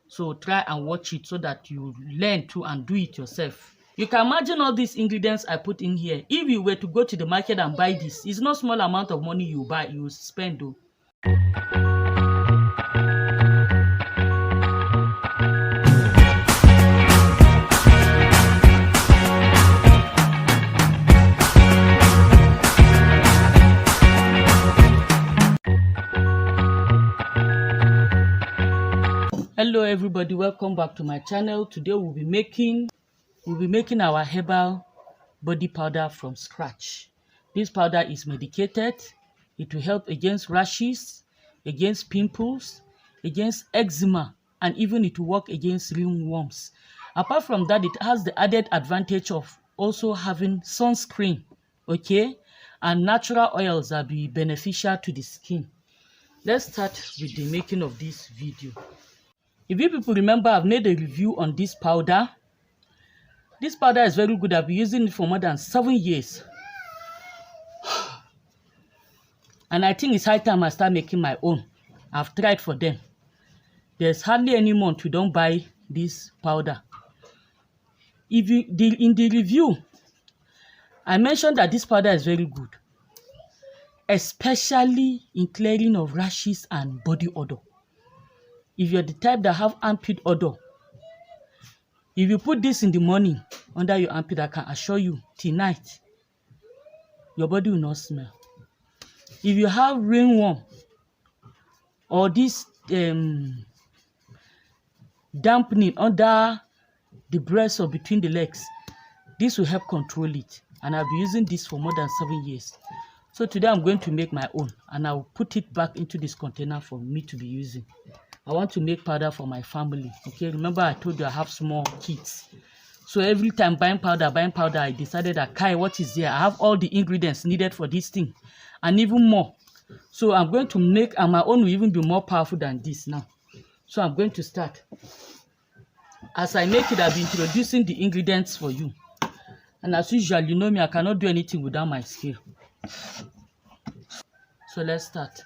So try and watch it so that you learn to and do it yourself. You can imagine all these ingredients I put in here. If you were to go to the market and buy this, it's not small amount of money you spend though. Hello everybody, welcome back to my channel. Today we'll be making our herbal body powder from scratch. This powder is medicated. It will help against rashes, against pimples, against eczema, and even it will work against ringworms. Apart from that, it has the added advantage of also having sunscreen, okay, and natural oils that be beneficial to the skin. Let's start with the making of this video. If you people remember, I've made a review on this powder. This powder is very good. I've been using it for more than 7 years. And I think it's high time I start making my own. I've tried for them. There's hardly any month you don't buy this powder. In the review, I mentioned that this powder is very good, especially in clearing of rashes and body odor. If you're the type that have armpit odor, if you put this in the morning under your armpit, I can assure you, till night, your body will not smell. If you have ringworm or this dampening under the breast or between the legs, this will help control it. And I've been using this for more than 7 years. So today I'm going to make my own, and I'll put it back into this container for me to be using. I want to make powder for my family. Okay, remember I told you I have small kids. So every time buying powder, I decided that, Kai, what is there? I have all the ingredients needed for this thing and even more. So I'm going to make, and my own will even be more powerful than this now. So I'm going to start. As I make it, I'll be introducing the ingredients for you. And as usual, you know me, I cannot do anything without my skill. So let's start.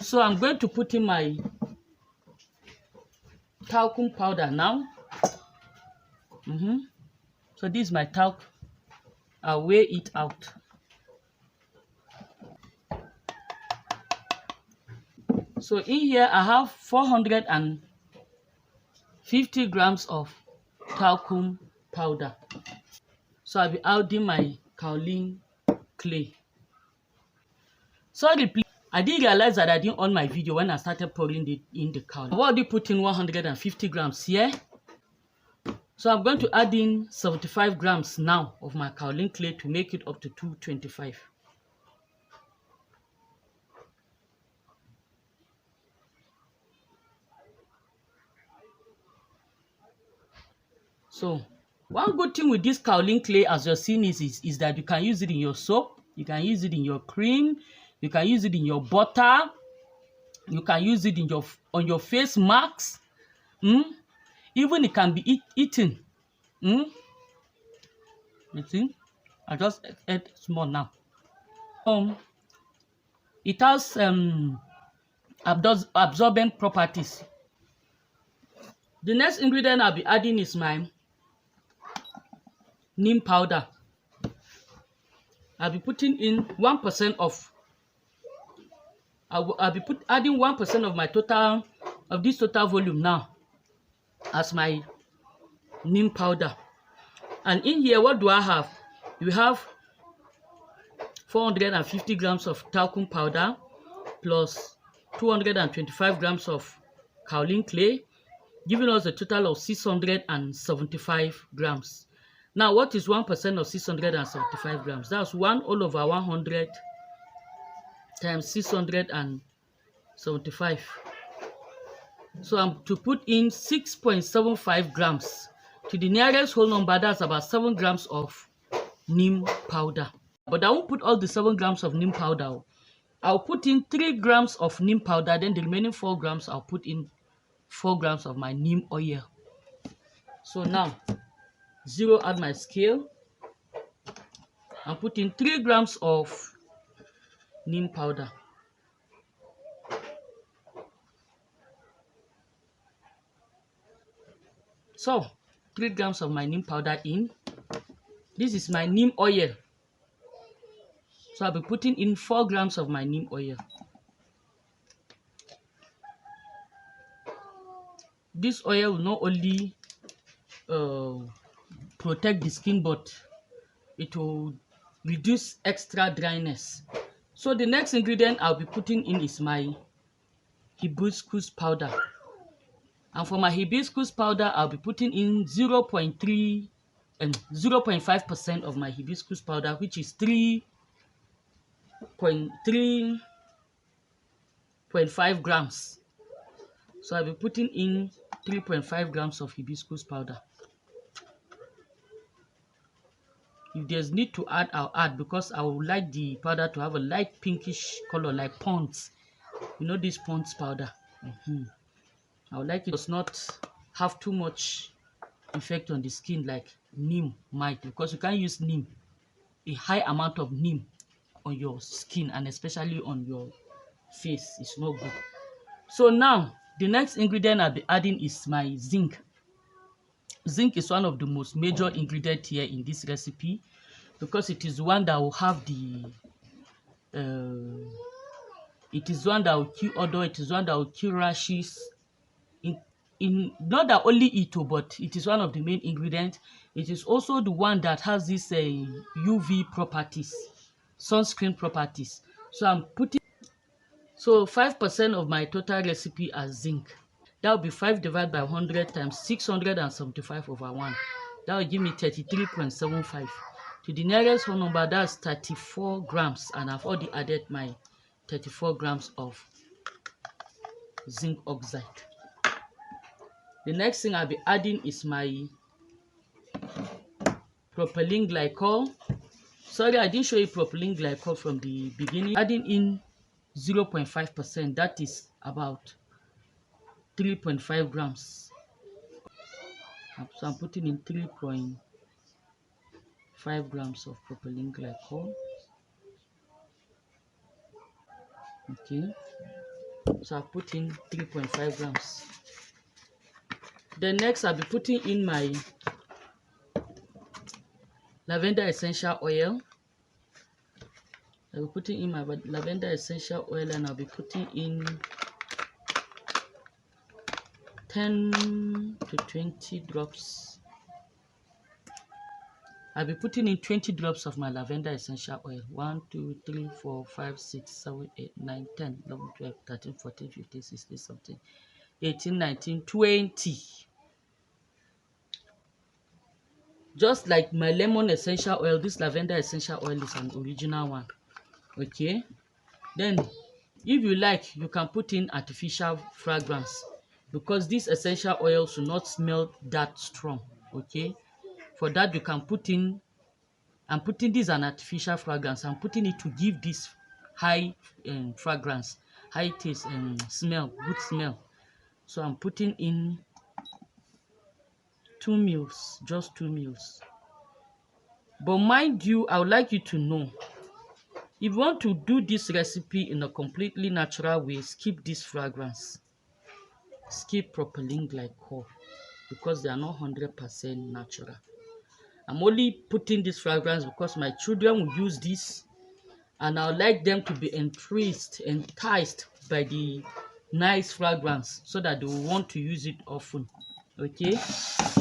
So I'm going to put in my talcum powder now. So this is my talc. I'll weigh it out. So in here I have 450 grams of talcum powder. So I'll be adding my kaolin clay. Sorry, please. I didn't realize that I didn't on my video when I started pouring it in the kaolin. I've already put in 150 grams here. So I'm going to add in 75 grams now of my kaolin clay to make it up to 225. So one good thing with this kaolin clay, as you're seeing, is that you can use it in your soap, you can use it in your cream, you can use it in your butter, you can use it in on your face masks. Even it can be eaten. You see, I just add small now. It has absorbent properties. The next ingredient I'll be adding is my neem powder. I'll be putting in 1% of. I'll be adding 1% of my total volume now as my neem powder. And in here, what do I have? You have 450 grams of talcum powder plus 225 grams of kaolin clay, giving us a total of 675 grams. Now, what is 1% of 675 grams? That's 1 all over 100 times 675. So I'm to put in 6.75 grams. To the nearest whole number, that's about 7 grams of neem powder. But I won't put all the 7 grams of neem powder. I'll put in 3 grams of neem powder, then the remaining 4 grams, I'll put in 4 grams of my neem oil. So now zero out my scale and put in 3 grams of neem powder. So 3 grams of my neem powder in. This is my neem oil. So I'll be putting in 4 grams of my neem oil. This oil will not only protect the skin, but it will reduce extra dryness. So the next ingredient I'll be putting in is my hibiscus powder. And for my hibiscus powder, I'll be putting in 0.3 and 0.5% of my hibiscus powder, which is 3.5 grams. So I'll be putting in 3.5 grams of hibiscus powder. If there's need to add, I'll add, because I would like the powder to have a light pinkish color like Pond's. You know this Pond's powder. I would like it does not have too much effect on the skin like neem might, because you can't use neem, a high amount of neem on your skin, and especially on your face. It's not good. So now the next ingredient I'll be adding is my zinc. Zinc is one of the most major ingredients here in this recipe, because it is one that will have the it is one that will kill odor, it is one that will kill rashes. In not that only it, but it is one of the main ingredients. It is also the one that has this UV properties, sunscreen properties. So I'm putting 5% of my total recipe as zinc. That will be 5 divided by 100 times 675 over 1. That will give me 33.75. To the nearest whole number, that's 34 grams, and I've already added my 34 grams of zinc oxide. The next thing I'll be adding is my propylene glycol. Sorry, I didn't show you propylene glycol from the beginning. Adding in 0.5%, that is about 3.5 grams. So I'm putting in 3.5 grams of propylene glycol. Okay, so I put in 3.5 grams. Then next I'll be putting in my lavender essential oil. I'll be putting in my lavender essential oil, and I'll be putting in 10 to 20 drops. I'll be putting in 20 drops of my lavender essential oil. 1, 2, 3, 4, 5, 6, 7, 8, 9, 10, 11, 12, 13, 14, 15, 16, 17, 18, 19, 20. Just like my lemon essential oil, this lavender essential oil is an original one. Okay, then if you like, you can put in artificial fragrance, because this essential oil should not smell that strong. Okay, for that you can put in, I'm putting this an artificial fragrance. I'm putting it to give this high fragrance, high taste and smell, good smell. So I'm putting in 2 mils, just 2 mils. But mind you, I would like you to know, if you want to do this recipe in a completely natural way, skip this fragrance. Skip propylene glycol, because they are not 100% natural. I'm only putting this fragrance because my children will use this, and I would like them to be enticed by the nice fragrance, so that they will want to use it often. Okay,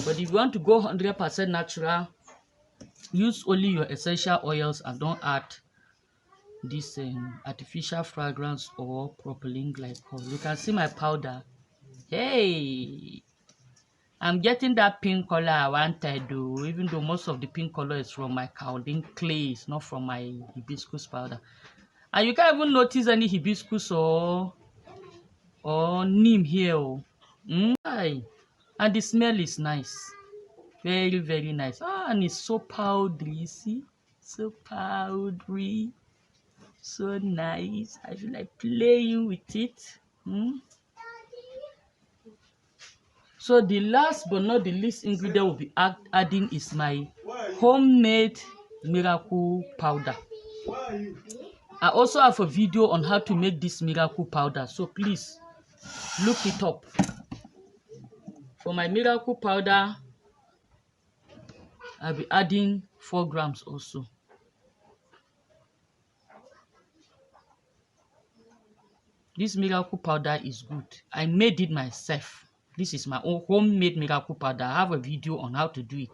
but if you want to go 100% natural, use only your essential oils and don't add this artificial fragrance or propylene glycol. You can see my powder. Hey, I'm getting that pink color I wanted, though, even though most of the pink color is from my kaolin clay, it's not from my hibiscus powder. And you can't even notice any hibiscus or neem here. And the smell is nice. Very, very nice. And it's so powdery, see? So powdery. So nice. I feel like playing with it. So the last but not the least ingredient we'll be adding is my homemade miracle powder. I also have a video on how to make this miracle powder, so please look it up. For my miracle powder, I'll be adding 4 grams also. This miracle powder is good. I made it myself. This is my own homemade miracle powder. I have a video on how to do it.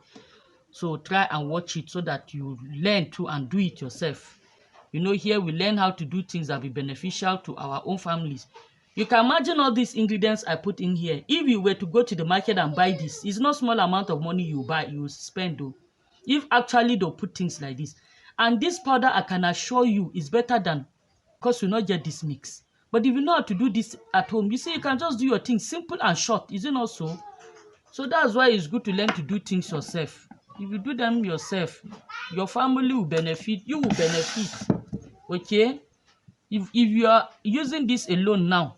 So try and watch it so that you learn to and do it yourself. You know, here we learn how to do things that will be beneficial to our own families. You can imagine all these ingredients I put in here. If you were to go to the market and buy this, it's not small amount of money you spend though. If actually they'll put things like this. And this powder, I can assure you, is better than, because you not get this mix. But if you know how to do this at home, you see, you can just do your things simple and short. Is it not so? So that's why it's good to learn to do things yourself. If you do them yourself, your family will benefit, you will benefit. Okay? If you are using this alone now,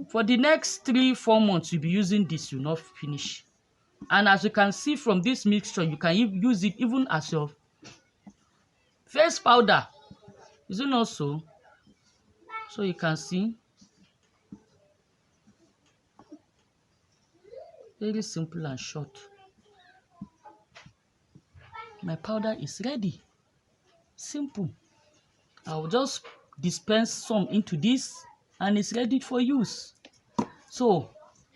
for the next 3-4 months, you'll be using this, you'll not finish. And as you can see from this mixture, you can use it even as your face powder. Is it not so? So you can see. Very simple and short. My powder is ready. Simple. I will just dispense some into this and it's ready for use. So,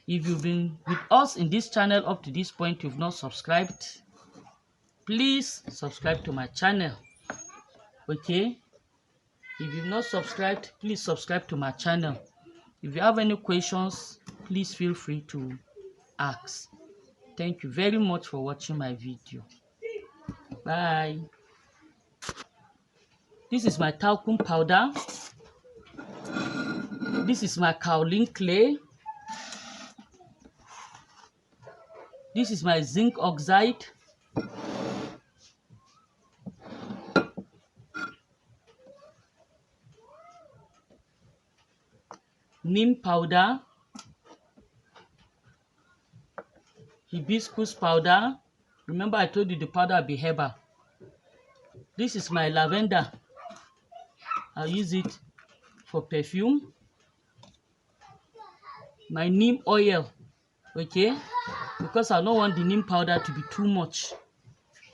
if you've been with us in this channel up to this point, you've not subscribed, please subscribe to my channel. Okay? If you've not subscribed, please subscribe to my channel. If you have any questions, please feel free to ask. Thank you very much for watching my video. Bye. This is my talcum powder. This is my kaolin clay. This is my zinc oxide. Neem powder. Hibiscus powder. Remember I told you the powder will be herbal. This is my lavender. I'll use it for perfume. My neem oil. Okay? Because I don't want the neem powder to be too much.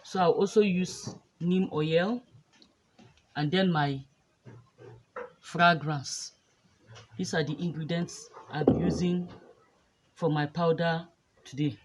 So I'll also use neem oil. And then my fragrance. These are the ingredients I'll be using for my powder today.